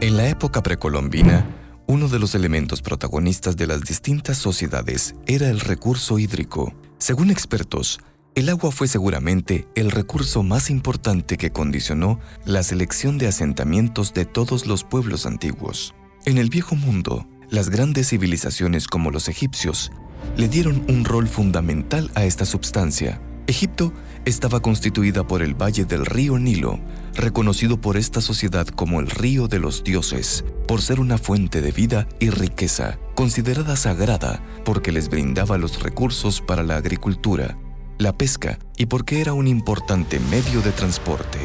En la época precolombina, uno de los elementos protagonistas de las distintas sociedades era el recurso hídrico. Según expertos, el agua fue seguramente el recurso más importante que condicionó la selección de asentamientos de todos los pueblos antiguos. En el Viejo Mundo, las grandes civilizaciones como los egipcios le dieron un rol fundamental a esta sustancia. Egipto estaba constituida por el valle del río Nilo, reconocido por esta sociedad como el río de los dioses, por ser una fuente de vida y riqueza, considerada sagrada porque les brindaba los recursos para la agricultura, la pesca y porque era un importante medio de transporte.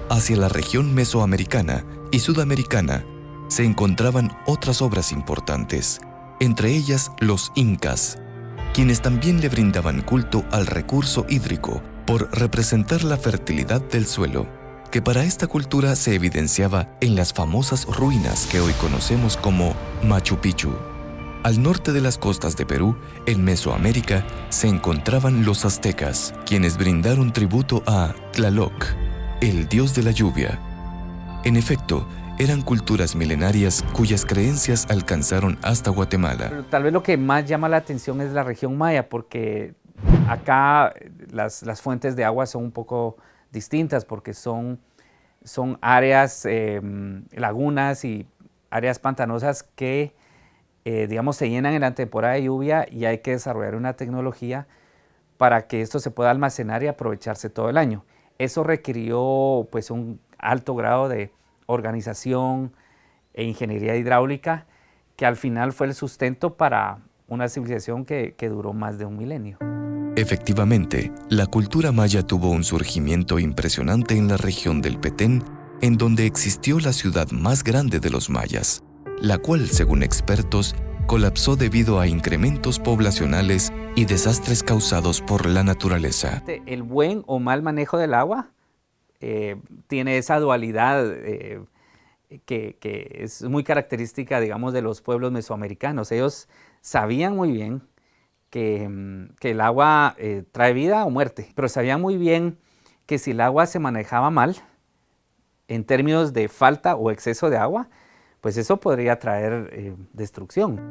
Hacia la región mesoamericana y sudamericana se encontraban otras obras importantes, entre ellas los incas, quienes también le brindaban culto al recurso hídrico por representar la fertilidad del suelo, que para esta cultura se evidenciaba en las famosas ruinas que hoy conocemos como Machu Picchu. Al norte de las costas de Perú, en Mesoamérica, se encontraban los aztecas, quienes brindaron tributo a Tlaloc, el dios de la lluvia. En efecto, eran culturas milenarias cuyas creencias alcanzaron hasta Guatemala. Pero tal vez lo que más llama la atención es la región maya, porque acá las fuentes de agua son un poco distintas, porque son áreas, lagunas y áreas pantanosas que, digamos, se llenan en la temporada de lluvia y hay que desarrollar una tecnología para que esto se pueda almacenar y aprovecharse todo el año. Eso requirió pues un alto grado de organización e ingeniería hidráulica, que al final fue el sustento para una civilización que duró más de un milenio. Efectivamente, la cultura maya tuvo un surgimiento impresionante en la región del Petén, en donde existió la ciudad más grande de los mayas, la cual, según expertos, colapsó debido a incrementos poblacionales y desastres causados por la naturaleza. El buen o mal manejo del agua tiene esa dualidad que es muy característica, digamos, de los pueblos mesoamericanos. Ellos sabían muy bien que el agua trae vida o muerte, pero sabían muy bien que si el agua se manejaba mal, en términos de falta o exceso de agua, pues eso podría traer destrucción.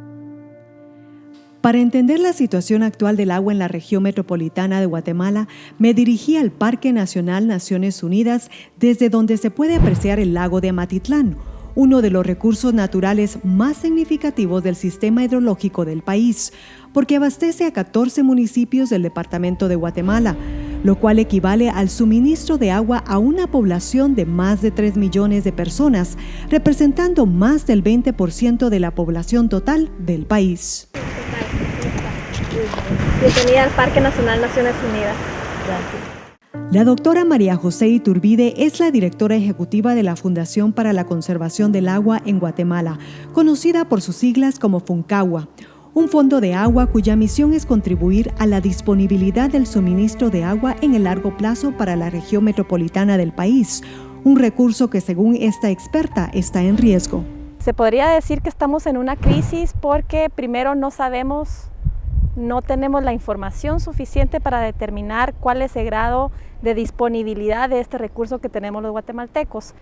Para entender la situación actual del agua en la región metropolitana de Guatemala, me dirigí al Parque Nacional Naciones Unidas, desde donde se puede apreciar el lago de Amatitlán, uno de los recursos naturales más significativos del sistema hidrológico del país, porque abastece a 14 municipios del departamento de Guatemala, lo cual equivale al suministro de agua a una población de más de 3 millones de personas, representando más del 20% de la población total del país. Bienvenida al Parque Nacional Naciones Unidas. Gracias. La doctora María José Iturbide es la directora ejecutiva de la Fundación para la Conservación del Agua en Guatemala, conocida por sus siglas como FUNCAGUA, un fondo de agua cuya misión es contribuir a la disponibilidad del suministro de agua en el largo plazo para la región metropolitana del país, un recurso que, según esta experta, está en riesgo. Se podría decir que estamos en una crisis porque primero no tenemos la información suficiente para determinar cuál es el grado de disponibilidad de este recurso que tenemos los guatemaltecos.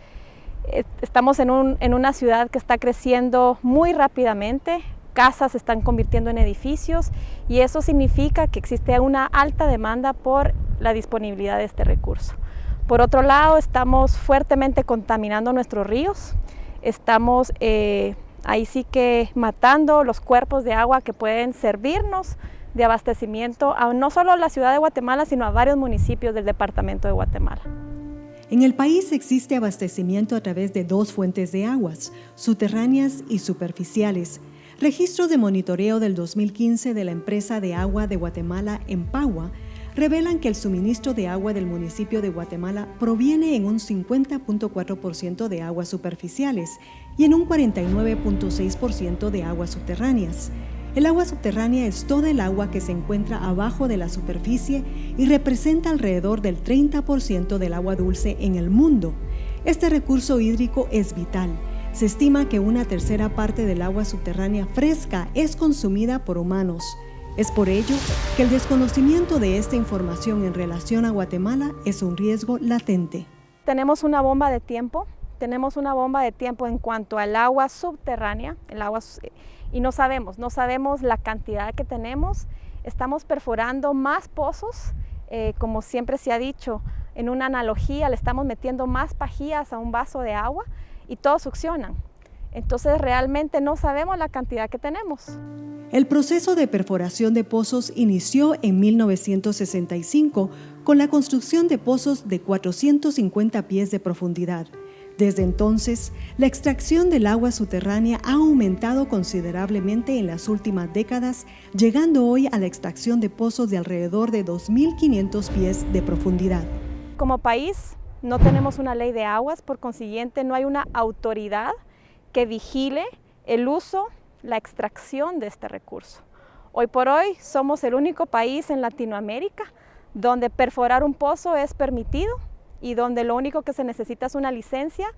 Estamos en una ciudad que está creciendo muy rápidamente, casas se están convirtiendo en edificios y eso significa que existe una alta demanda por la disponibilidad de este recurso. Por otro lado, estamos fuertemente contaminando nuestros ríos, estamos ahí sí que matando los cuerpos de agua que pueden servirnos de abastecimiento a no solo a la ciudad de Guatemala, sino a varios municipios del departamento de Guatemala. En el país existe abastecimiento a través de 2 fuentes de aguas, subterráneas y superficiales. Registros de monitoreo del 2015 de la empresa de agua de Guatemala, Empagua, revelan que el suministro de agua del municipio de Guatemala proviene en un 50.4% de aguas superficiales y en un 49.6% de aguas subterráneas. El agua subterránea es toda el agua que se encuentra abajo de la superficie y representa alrededor del 30% del agua dulce en el mundo. Este recurso hídrico es vital. Se estima que 1/3 parte del agua subterránea fresca es consumida por humanos. Es por ello que el desconocimiento de esta información en relación a Guatemala es un riesgo latente. Tenemos una bomba de tiempo tenemos una bomba de tiempo en cuanto al agua subterránea, y no sabemos la cantidad que tenemos. Estamos perforando más pozos, como siempre se ha dicho, en una analogía, le estamos metiendo más pajillas a un vaso de agua y todos succionan. Entonces realmente no sabemos la cantidad que tenemos. El proceso de perforación de pozos inició en 1965 con la construcción de pozos de 450 pies de profundidad. Desde entonces, la extracción del agua subterránea ha aumentado considerablemente en las últimas décadas, llegando hoy a la extracción de pozos de alrededor de 2.500 pies de profundidad. Como país no tenemos una ley de aguas, por consiguiente no hay una autoridad que vigile el uso, la extracción de este recurso. Hoy por hoy somos el único país en Latinoamérica donde perforar un pozo es permitido y donde lo único que se necesita es una licencia,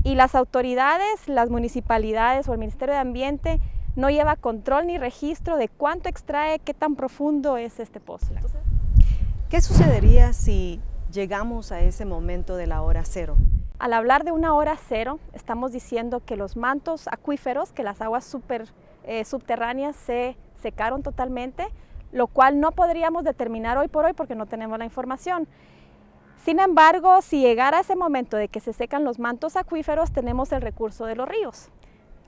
y las autoridades, las municipalidades o el Ministerio de Ambiente no lleva control ni registro de cuánto extrae, qué tan profundo es este pozo. Entonces, ¿qué sucedería si llegamos a ese momento de la hora cero? Al hablar de una hora cero, estamos diciendo que los mantos acuíferos, que las aguas subterráneas se secaron totalmente, lo cual no podríamos determinar hoy por hoy porque no tenemos la información. Sin embargo, si llegara ese momento de que se secan los mantos acuíferos, tenemos el recurso de los ríos.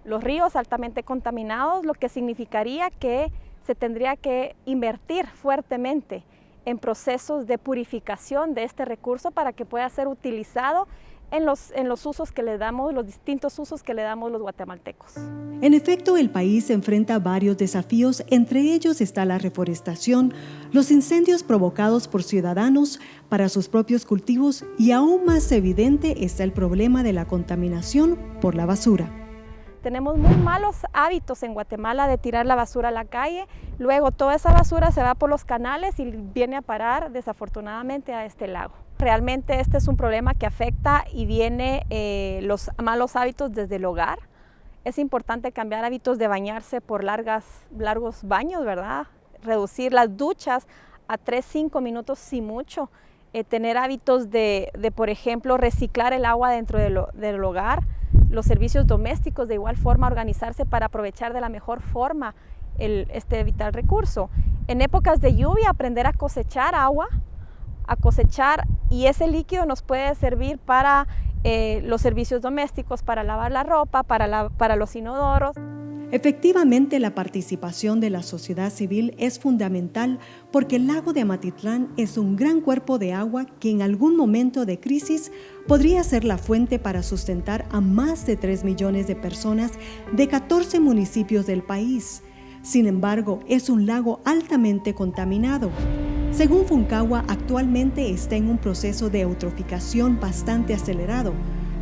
Los ríos altamente contaminados, lo que significaría que se tendría que invertir fuertemente en procesos de purificación de este recurso para que pueda ser utilizado en los usos que le damos, los distintos usos que le damos los guatemaltecos. En efecto, el país enfrenta varios desafíos, entre ellos está la reforestación, los incendios provocados por ciudadanos para sus propios cultivos y aún más evidente está el problema de la contaminación por la basura. Tenemos muy malos hábitos en Guatemala de tirar la basura a la calle, luego toda esa basura se va por los canales y viene a parar desafortunadamente a este lago. Realmente este es un problema que afecta y viene los malos hábitos desde el hogar. Es importante cambiar hábitos de bañarse por largos baños, ¿verdad? Reducir las duchas a 3-5 minutos si mucho. Tener hábitos de, por ejemplo, reciclar el agua dentro del hogar. Los servicios domésticos de igual forma organizarse para aprovechar de la mejor forma este vital recurso. En épocas de lluvia aprender a cosechar agua, y ese líquido nos puede servir para los servicios domésticos, para lavar la ropa, para los inodoros. Efectivamente, la participación de la sociedad civil es fundamental porque el lago de Amatitlán es un gran cuerpo de agua que en algún momento de crisis podría ser la fuente para sustentar a más de 3 millones de personas de 14 municipios del país. Sin embargo, es un lago altamente contaminado. Según Funcagua, actualmente está en un proceso de eutroficación bastante acelerado,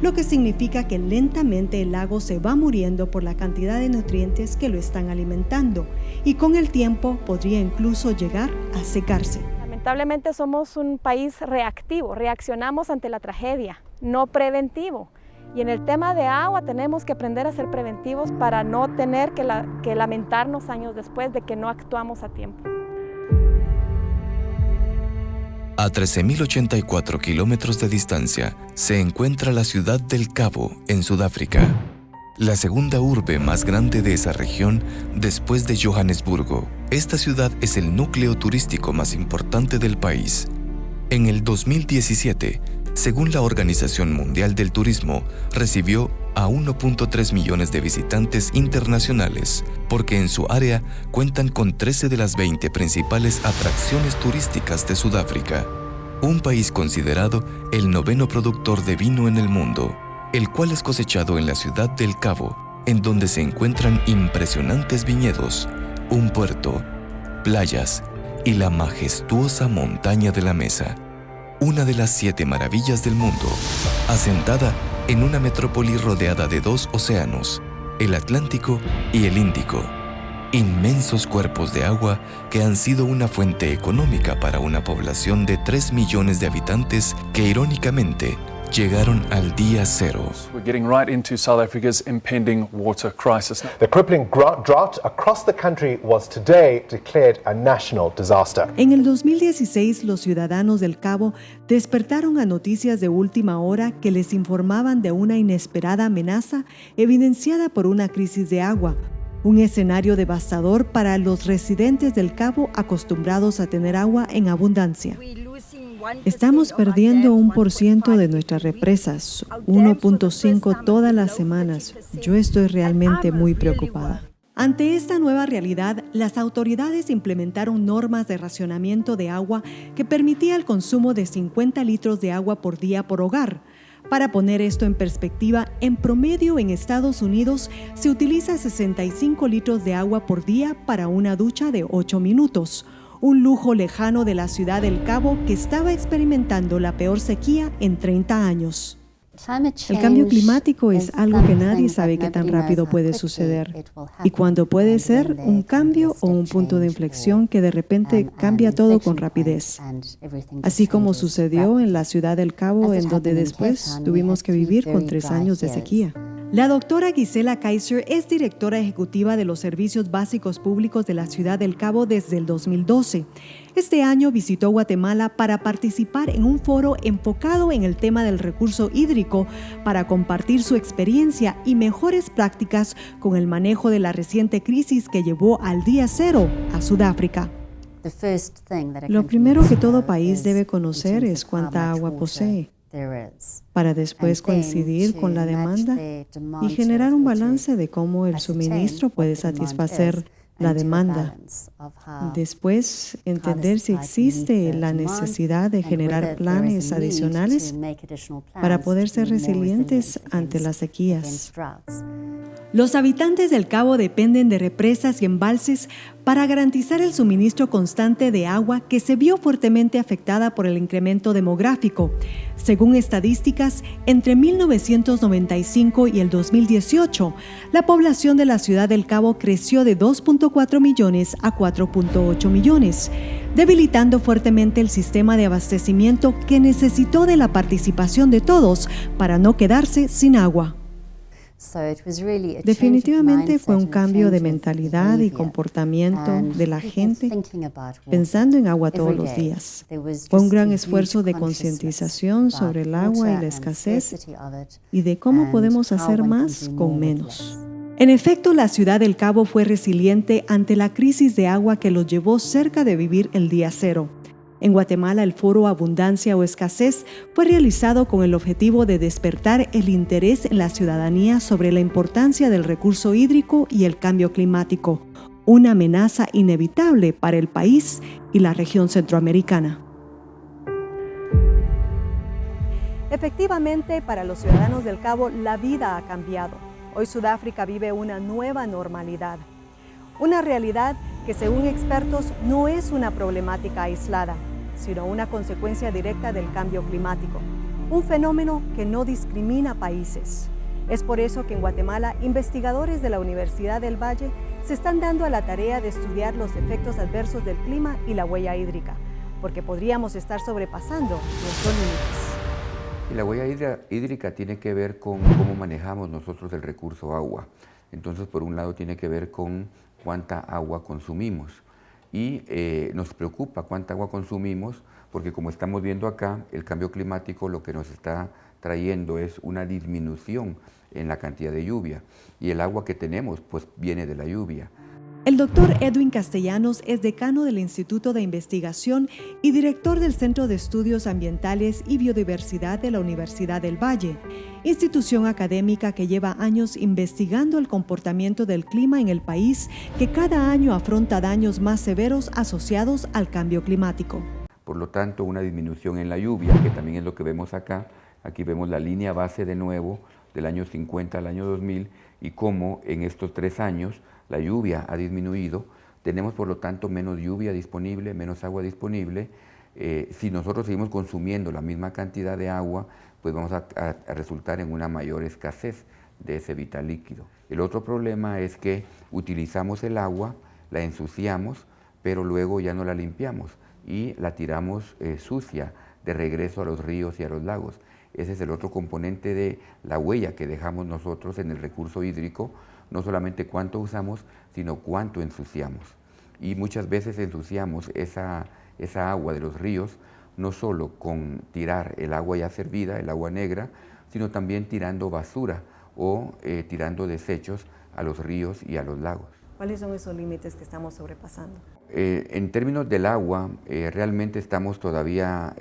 lo que significa que lentamente el lago se va muriendo por la cantidad de nutrientes que lo están alimentando y con el tiempo podría incluso llegar a secarse. Lamentablemente somos un país reactivo, reaccionamos ante la tragedia, no preventivo. Y en el tema de agua tenemos que aprender a ser preventivos para no tener que lamentarnos años después de que no actuamos a tiempo. A 13.084 kilómetros de distancia se encuentra la ciudad del Cabo, en Sudáfrica, la segunda urbe más grande de esa región después de Johannesburgo. Esta ciudad es el núcleo turístico más importante del país. En el 2017, según la Organización Mundial del Turismo, recibió a 1.3 millones de visitantes internacionales, porque en su área cuentan con 13 de las 20 principales atracciones turísticas de Sudáfrica, un país considerado el 9º productor de vino en el mundo, el cual es cosechado en la ciudad del Cabo, en donde se encuentran impresionantes viñedos, un puerto, playas y la majestuosa montaña de la Mesa, una de las 7 maravillas del mundo, asentada en una metrópoli rodeada de 2 océanos, el Atlántico y el Índico, inmensos cuerpos de agua que han sido una fuente económica para una población de 3 millones de habitantes que irónicamente llegaron al día cero. We're getting right into South Africa's impending water crisis. The crippling drought across the country was today declared a national disaster. En el 2016, los ciudadanos del Cabo despertaron a noticias de última hora que les informaban de una inesperada amenaza evidenciada por una crisis de agua, un escenario devastador para los residentes del Cabo acostumbrados a tener agua en abundancia. Estamos perdiendo 1% de nuestras represas, 1.5 todas las semanas. Yo estoy realmente muy preocupada. Ante esta nueva realidad, las autoridades implementaron normas de racionamiento de agua que permitía el consumo de 50 litros de agua por día por hogar. Para poner esto en perspectiva, en promedio en Estados Unidos se utiliza 65 litros de agua por día para una ducha de 8 minutos. Un lujo lejano de la ciudad del Cabo que estaba experimentando la peor sequía en 30 años. El cambio climático es algo que nadie sabe qué tan rápido puede suceder. Y cuando puede ser un cambio o un punto de inflexión que de repente cambia todo con rapidez. Así como sucedió en la ciudad del Cabo, en donde después tuvimos que vivir con 3 años de sequía. La doctora Gisela Kaiser es directora ejecutiva de los Servicios Básicos Públicos de la Ciudad del Cabo desde el 2012. Este año visitó Guatemala para participar en un foro enfocado en el tema del recurso hídrico para compartir su experiencia y mejores prácticas con el manejo de la reciente crisis que llevó al día cero a Sudáfrica. Lo primero que todo país debe conocer es cuánta agua posee, para después coincidir con la demanda y generar un balance de cómo el suministro puede satisfacer la demanda. Después, entender si existe la necesidad de generar planes adicionales para poder ser resilientes ante las sequías. Los habitantes del Cabo dependen de represas y embalses para garantizar el suministro constante de agua que se vio fuertemente afectada por el incremento demográfico. Según estadísticas, entre 1995 y el 2018, la población de la ciudad del Cabo creció de 2.4 millones a 4.8 millones, debilitando fuertemente el sistema de abastecimiento que necesitó de la participación de todos para no quedarse sin agua. Definitivamente fue un cambio de mentalidad y comportamiento de la gente pensando en agua todos los días. Fue un gran esfuerzo de concientización sobre el agua y la escasez y de cómo podemos hacer más con menos. En efecto, la ciudad del Cabo fue resiliente ante la crisis de agua que los llevó cerca de vivir el día cero. En Guatemala, el foro Abundancia o Escasez fue realizado con el objetivo de despertar el interés en la ciudadanía sobre la importancia del recurso hídrico y el cambio climático, una amenaza inevitable para el país y la región centroamericana. Efectivamente, para los ciudadanos del Cabo, la vida ha cambiado. Hoy Sudáfrica vive una nueva normalidad. Una realidad que, según expertos, no es una problemática aislada, sino una consecuencia directa del cambio climático, un fenómeno que no discrimina países. Es por eso que en Guatemala, investigadores de la Universidad del Valle se están dando a la tarea de estudiar los efectos adversos del clima y la huella hídrica, porque podríamos estar sobrepasando nuestros límites. Y la huella hídrica tiene que ver con cómo manejamos nosotros el recurso agua. Entonces, por un lado, tiene que ver con cuánta agua consumimos. Y nos preocupa cuánta agua consumimos, porque como estamos viendo acá, el cambio climático lo que nos está trayendo es una disminución en la cantidad de lluvia. Y el agua que tenemos, pues, viene de la lluvia. El doctor Edwin Castellanos es decano del Instituto de Investigación y director del Centro de Estudios Ambientales y Biodiversidad de la Universidad del Valle, institución académica que lleva años investigando el comportamiento del clima en el país, que cada año afronta daños más severos asociados al cambio climático. Por lo tanto, una disminución en la lluvia, que también es lo que vemos acá. Aquí vemos la línea base de nuevo, del año 50 al año 2000, y cómo en estos 3 años la lluvia ha disminuido. Tenemos, por lo tanto, menos lluvia disponible, menos agua disponible. Si nosotros seguimos consumiendo la misma cantidad de agua, pues vamos a resultar en una mayor escasez de ese vital líquido. El otro problema es que utilizamos el agua, la ensuciamos, pero luego ya no la limpiamos y la tiramos sucia de regreso a los ríos y a los lagos. Ese es el otro componente de la huella que dejamos nosotros en el recurso hídrico, no solamente cuánto usamos, sino cuánto ensuciamos. Y muchas veces ensuciamos esa agua de los ríos, no solo con tirar el agua ya servida, el agua negra, sino también tirando basura o tirando desechos a los ríos y a los lagos. ¿Cuáles son esos límites que estamos sobrepasando? En términos del agua, realmente estamos todavía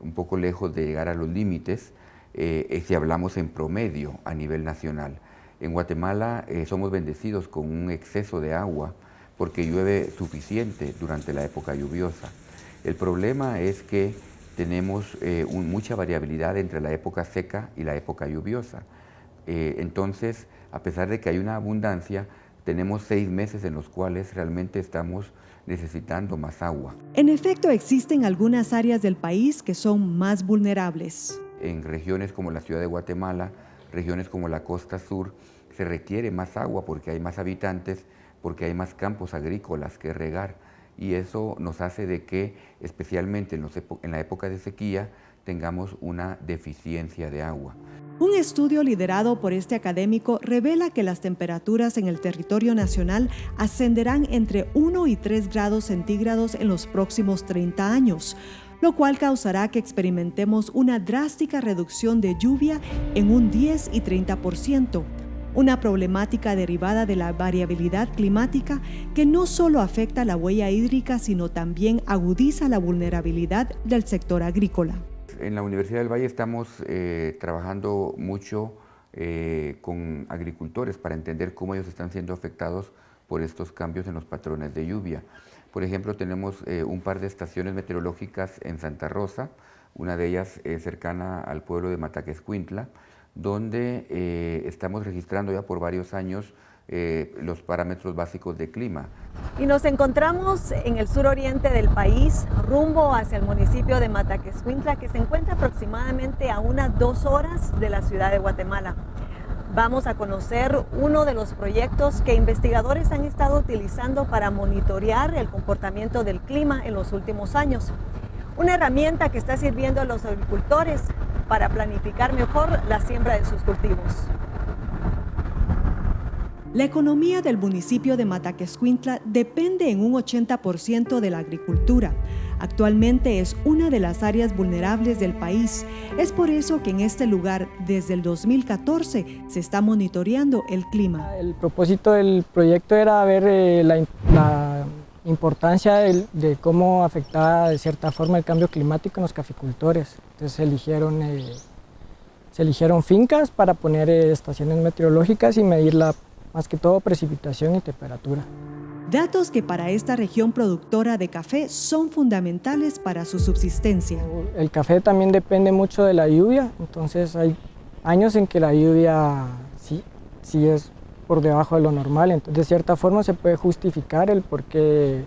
un poco lejos de llegar a los límites si hablamos en promedio a nivel nacional. En Guatemala somos bendecidos con un exceso de agua porque llueve suficiente durante la época lluviosa. El problema es que tenemos mucha variabilidad entre la época seca y la época lluviosa. Entonces, a pesar de que hay una abundancia, tenemos 6 meses en los cuales realmente estamos necesitando más agua. En efecto, existen algunas áreas del país que son más vulnerables. En regiones como la ciudad de Guatemala, regiones como la costa sur, se requiere más agua porque hay más habitantes, porque hay más campos agrícolas que regar. Y eso nos hace de que, especialmente en la época de sequía, tengamos una deficiencia de agua. Un estudio liderado por este académico revela que las temperaturas en el territorio nacional ascenderán entre 1 y 3 grados centígrados en los próximos 30 años, lo cual causará que experimentemos una drástica reducción de lluvia en un 10 y 30%. Una problemática derivada de la variabilidad climática que no solo afecta la huella hídrica, sino también agudiza la vulnerabilidad del sector agrícola. En la Universidad del Valle estamos trabajando mucho con agricultores para entender cómo ellos están siendo afectados por estos cambios en los patrones de lluvia. Por ejemplo, tenemos un par de estaciones meteorológicas en Santa Rosa, una de ellas cercana al pueblo de Mataquescuintla, donde estamos registrando ya por varios años los parámetros básicos de clima. Y nos encontramos en el suroriente del país, rumbo hacia el municipio de Mataquescuintla, que se encuentra aproximadamente a unas 2 horas de la ciudad de Guatemala. Vamos a conocer uno de los proyectos que investigadores han estado utilizando para monitorear el comportamiento del clima en los últimos años. Una herramienta que está sirviendo a los agricultores para planificar mejor la siembra de sus cultivos. La economía del municipio de Mataquescuintla depende en un 80% de la agricultura. Actualmente es una de las áreas vulnerables del país. Es por eso que en este lugar, desde el 2014, se está monitoreando el clima. El propósito del proyecto era ver la importancia de cómo afectaba de cierta forma el cambio climático en los caficultores. Entonces se eligieron fincas para poner estaciones meteorológicas y medir más que todo precipitación y temperatura. Datos que para esta región productora de café son fundamentales para su subsistencia. El café también depende mucho de la lluvia, entonces hay años en que la lluvia sí es por debajo de lo normal, entonces de cierta forma se puede justificar el por qué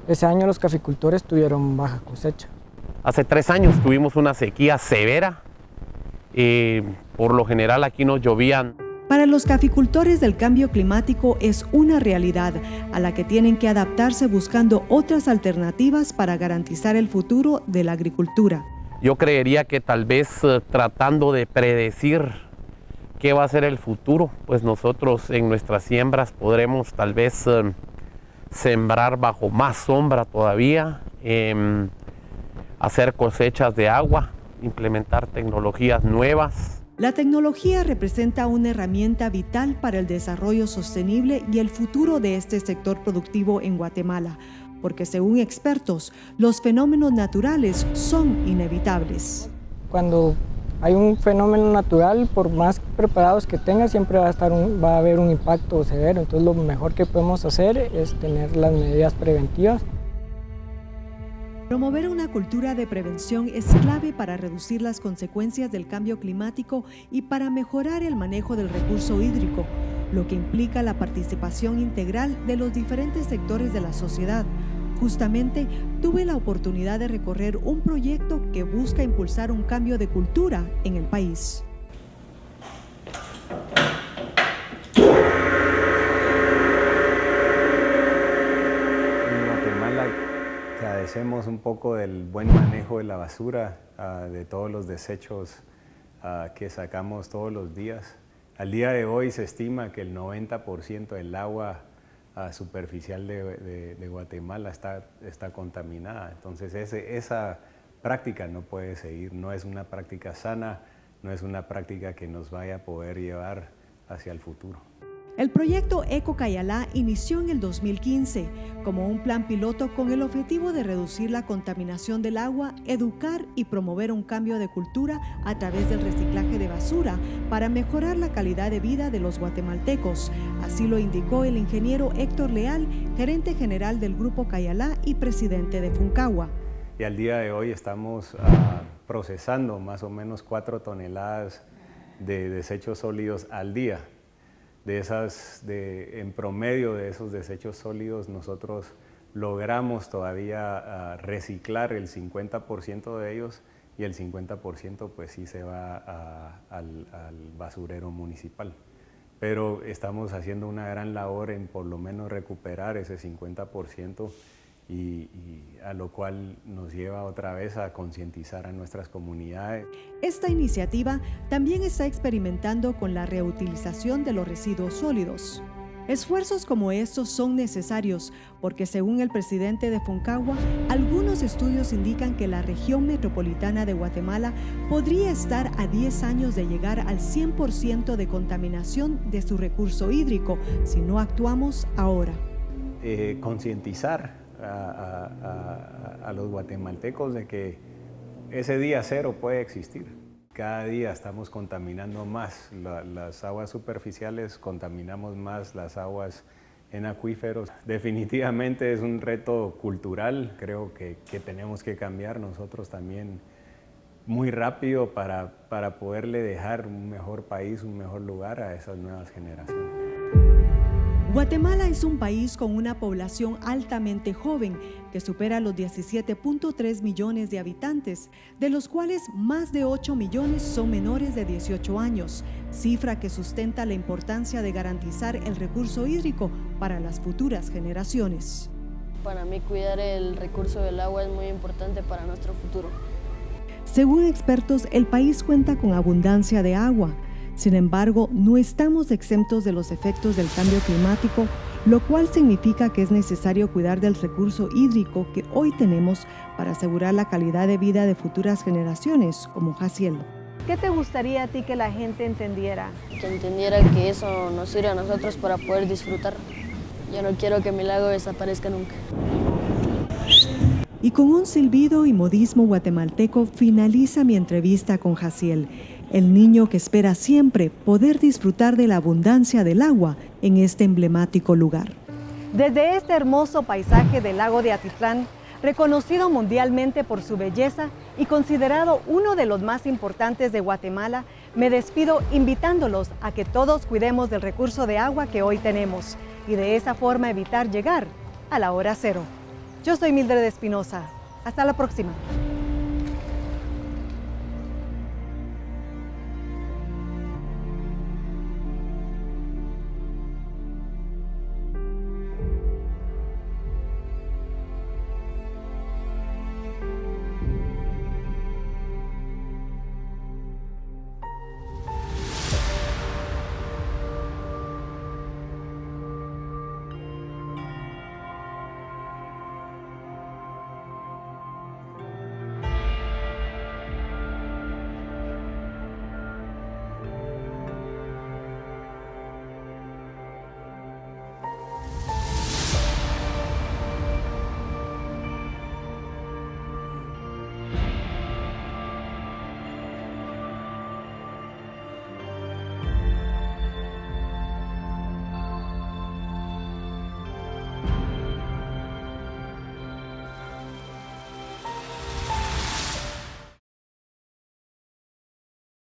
ese año los caficultores tuvieron baja cosecha. Hace 3 años tuvimos una sequía severa, por lo general aquí no llovían. Para los caficultores del cambio climático es una realidad a la que tienen que adaptarse buscando otras alternativas para garantizar el futuro de la agricultura. Yo creería que tal vez tratando de predecir qué va a ser el futuro, pues nosotros en nuestras siembras podremos tal vez sembrar bajo más sombra todavía, hacer cosechas de agua, implementar tecnologías nuevas. La tecnología representa una herramienta vital para el desarrollo sostenible y el futuro de este sector productivo en Guatemala, porque según expertos, los fenómenos naturales son inevitables. Cuando hay un fenómeno natural, por más preparados que tenga, siempre va a haber un impacto severo. Entonces lo mejor que podemos hacer es tener las medidas preventivas. Promover una cultura de prevención es clave para reducir las consecuencias del cambio climático y para mejorar el manejo del recurso hídrico, lo que implica la participación integral de los diferentes sectores de la sociedad. Justamente, tuve la oportunidad de recorrer un proyecto que busca impulsar un cambio de cultura en el país. Agradecemos un poco del buen manejo de la basura, de todos los desechos que sacamos todos los días. Al día de hoy se estima que el 90% del agua superficial de Guatemala está contaminada. Entonces esa práctica no puede seguir, no es una práctica sana, no es una práctica que nos vaya a poder llevar hacia el futuro. El proyecto Eco Cayalá inició en el 2015 como un plan piloto con el objetivo de reducir la contaminación del agua, educar y promover un cambio de cultura a través del reciclaje de basura para mejorar la calidad de vida de los guatemaltecos. Así lo indicó el ingeniero Héctor Leal, gerente general del Grupo Cayalá y presidente de Funcagua. Y al día de hoy estamos procesando más o menos 4 toneladas de desechos sólidos al día. En promedio de esos desechos sólidos nosotros logramos todavía reciclar el 50% de ellos y el 50% pues sí se va al basurero municipal. Pero estamos haciendo una gran labor en por lo menos recuperar ese 50% y a lo cual nos lleva otra vez a concientizar a nuestras comunidades. Esta iniciativa también está experimentando con la reutilización de los residuos sólidos. Esfuerzos como estos son necesarios porque, según el presidente de Funcagua, algunos estudios indican que la región metropolitana de Guatemala podría estar a 10 años de llegar al 100% de contaminación de su recurso hídrico si no actuamos ahora. Concientizar a los guatemaltecos de que ese día cero puede existir. Cada día estamos contaminando más las aguas superficiales, contaminamos más las aguas en acuíferos. Definitivamente es un reto cultural, creo que tenemos que cambiar nosotros también muy rápido para poderle dejar un mejor país, un mejor lugar a esas nuevas generaciones. Guatemala es un país con una población altamente joven que supera los 17.3 millones de habitantes, de los cuales más de 8 millones son menores de 18 años, cifra que sustenta la importancia de garantizar el recurso hídrico para las futuras generaciones. Para mí, cuidar el recurso del agua es muy importante para nuestro futuro. Según expertos, el país cuenta con abundancia de agua. Sin embargo, no estamos exentos de los efectos del cambio climático, lo cual significa que es necesario cuidar del recurso hídrico que hoy tenemos para asegurar la calidad de vida de futuras generaciones, como Jaciel. ¿Qué te gustaría a ti que la gente entendiera? Que entendiera que eso nos sirve a nosotros para poder disfrutar. Yo no quiero que mi lago desaparezca nunca. Y con un silbido y modismo guatemalteco finaliza mi entrevista con Jaciel, el niño que espera siempre poder disfrutar de la abundancia del agua en este emblemático lugar. Desde este hermoso paisaje del lago de Atitlán, reconocido mundialmente por su belleza y considerado uno de los más importantes de Guatemala, me despido invitándolos a que todos cuidemos del recurso de agua que hoy tenemos y de esa forma evitar llegar a la hora cero. Yo soy Mildred Espinosa. Hasta la próxima.